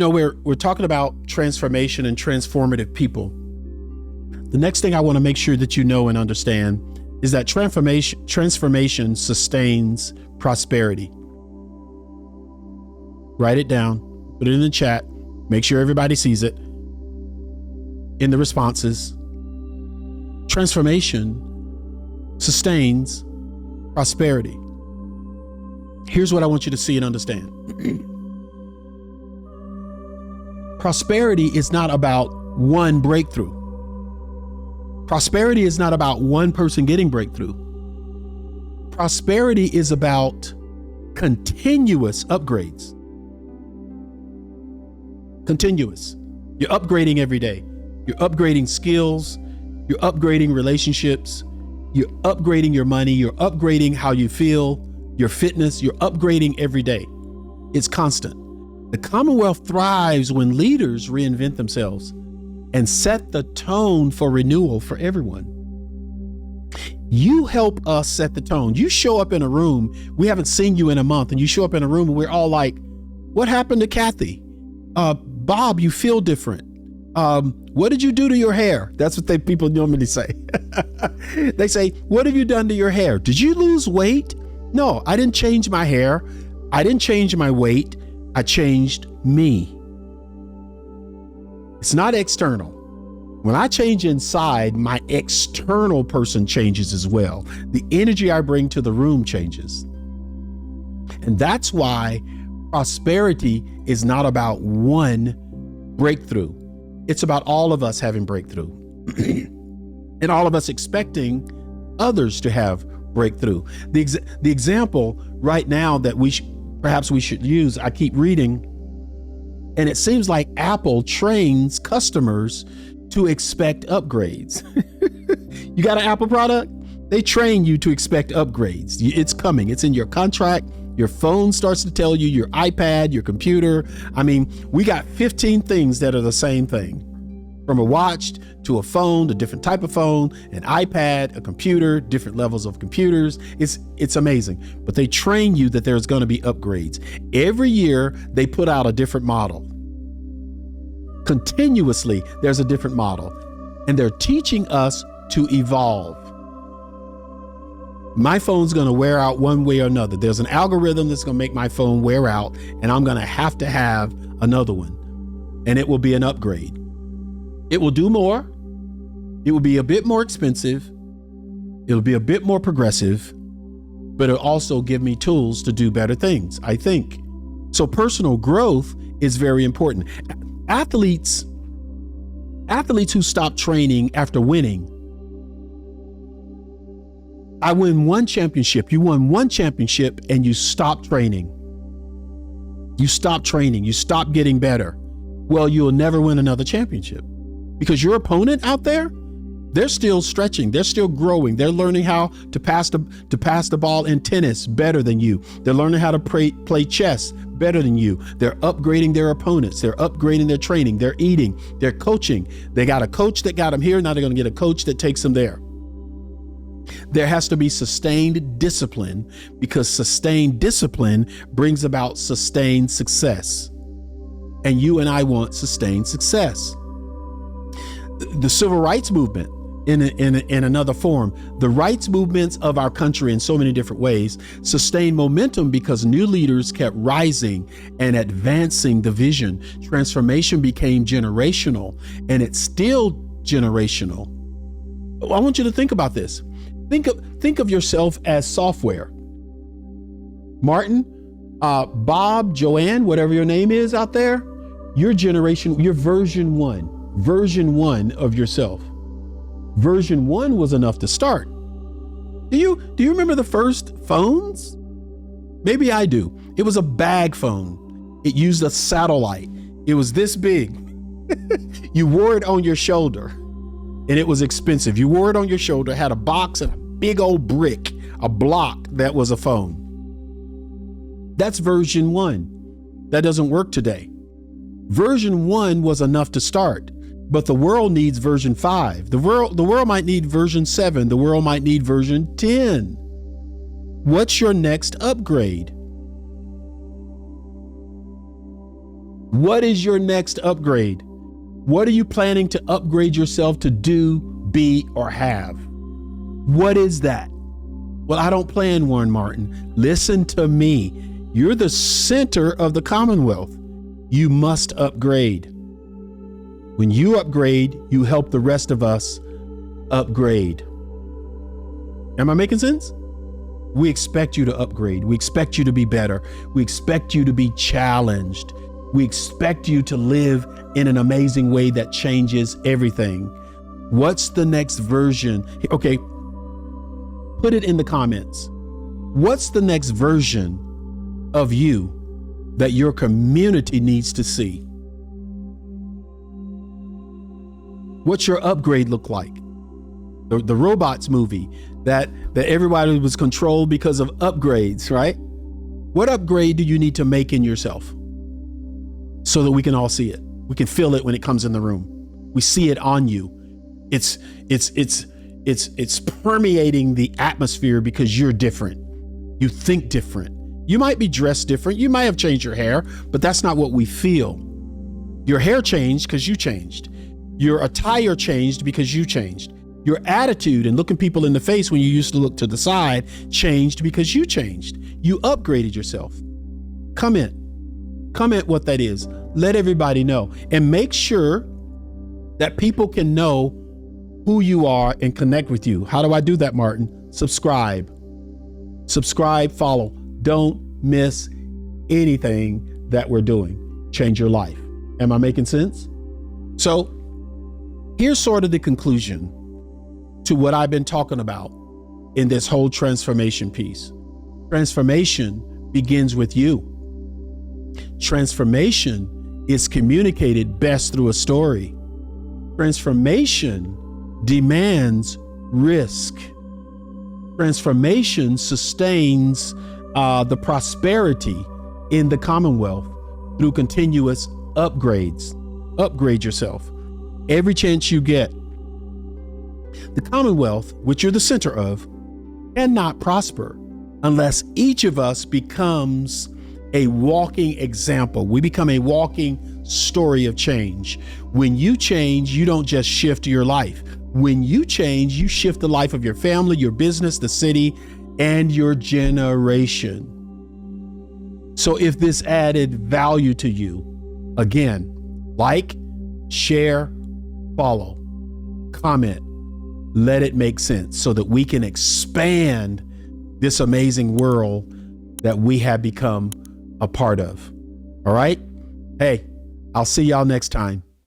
We're talking about transformation and transformative people. The next thing I want to make sure that you know and understand is that transformation sustains prosperity. Write it down, put it in the chat, make sure everybody sees it in the responses. Transformation sustains prosperity. Here's what I want you to see and understand. Prosperity is not about one breakthrough. Prosperity is not about one person getting breakthrough. Prosperity is about continuous upgrades. Continuous. You're upgrading every day. You're upgrading skills. You're upgrading relationships. You're upgrading your money. You're upgrading how you feel, your fitness. You're upgrading every day. It's constant. The Commonwealth thrives when leaders reinvent themselves and set the tone for renewal for everyone. You help us set the tone. You show up in a room, we haven't seen you in a month, and you show up in a room and we're all like, what happened to Kathy? Bob, you feel different. What did you do to your hair? That's what people normally say. They say, what have you done to your hair? Did you lose weight? No, I didn't change my hair. I didn't change my weight. I changed me. It's not external. When I change inside, my external person changes as well. The energy I bring to the room changes. And that's why prosperity is not about one breakthrough. It's about all of us having breakthrough and all of us expecting others to have breakthrough. The example right now that perhaps we should use, I keep reading, and it seems like Apple trains customers to expect upgrades. You got an Apple product? They train you to expect upgrades. It's coming. It's in your contract. Your phone starts to tell you, your iPad, your computer. I mean, we got 15 things that are the same thing. From a watch to a phone, a different type of phone, an iPad, a computer, different levels of computers. It's amazing. But they train you that there's going to be upgrades. Every year they put out a different model. Continuously, there's a different model. And they're teaching us to evolve. My phone's going to wear out one way or another. There's an algorithm that's going to make my phone wear out, and I'm going to have another one. And it will be an upgrade. It will do more. It will be a bit more expensive. It'll be a bit more progressive, but it'll also give me tools to do better things, I think. So personal growth is very important. Athletes who stop training after winning. I win one championship. You won one championship and you stop training. You stop training. You stop getting better. Well, you'll never win another championship because your opponent out there, they're still stretching. They're still growing. They're learning how to pass the ball in tennis better than you. They're learning how to play chess better than you. They're upgrading their opponents. They're upgrading their training. They're eating. They're coaching. They got a coach that got them here. Now they're going to get a coach that takes them there. There has to be sustained discipline because sustained discipline brings about sustained success. And you and I want sustained success. The civil rights movement in another form, the rights movements of our country in so many different ways sustained momentum because new leaders kept rising and advancing the vision. Transformation became generational, and it's still generational. I want you to think about this. Think of yourself as software. Martin, Bob, Joanne, whatever your name is out there, your generation, your version one of yourself. Version 1 was enough to start. Do you remember the first phones? Maybe I do. It was a bag phone. It used a satellite. It was this big. You wore it on your shoulder and it was expensive. You wore it on your shoulder, had a box and a big old brick, a block that was a phone. That's version 1. That doesn't work today. Version 1 was enough to start. But the world needs version 5. The world might need version 7. The world might need version 10. What's your next upgrade? What is your next upgrade? What are you planning to upgrade yourself to do, be, or have? What is that? Well, I don't plan, Warren Martin. Listen to me. You're the center of the Commonwealth. You must upgrade. When you upgrade, you help the rest of us upgrade. Am I making sense? We expect you to upgrade. We expect you to be better. We expect you to be challenged. We expect you to live in an amazing way that changes everything. What's the next version? Okay, put it in the comments. What's the next version of you that your community needs to see? What's your upgrade look like? The robots movie that everybody was controlled because of upgrades, right? What upgrade do you need to make in yourself so that we can all see it? We can feel it when it comes in the room. We see it on you. It's permeating the atmosphere because you're different. You think different. You might be dressed different. You might have changed your hair, but that's not what we feel. Your hair changed because you changed. Your attire changed because you changed. Your attitude and looking people in the face when you used to look to the side changed because you changed. You upgraded yourself. Comment what that is. Let everybody know, and make sure that people can know who you are and connect with you. How do I do that, Martin? Subscribe, follow. Don't miss anything that we're doing. Change your life. Am I making sense? So here's sort of the conclusion to what I've been talking about in this whole transformation piece. Transformation begins with you. Transformation is communicated best through a story. Transformation demands risk. Transformation sustains the prosperity in the Commonwealth through continuous upgrades. Upgrade yourself every chance you get. The Commonwealth, which you're the center of, cannot prosper unless each of us becomes a walking example. We become a walking story of change. When you change, you don't just shift your life. When you change, you shift the life of your family, your business, the city, and your generation. So if this added value to you, again, like, share, follow, comment, let it make sense so that we can expand this amazing world that we have become a part of. All right? Hey, I'll see y'all next time.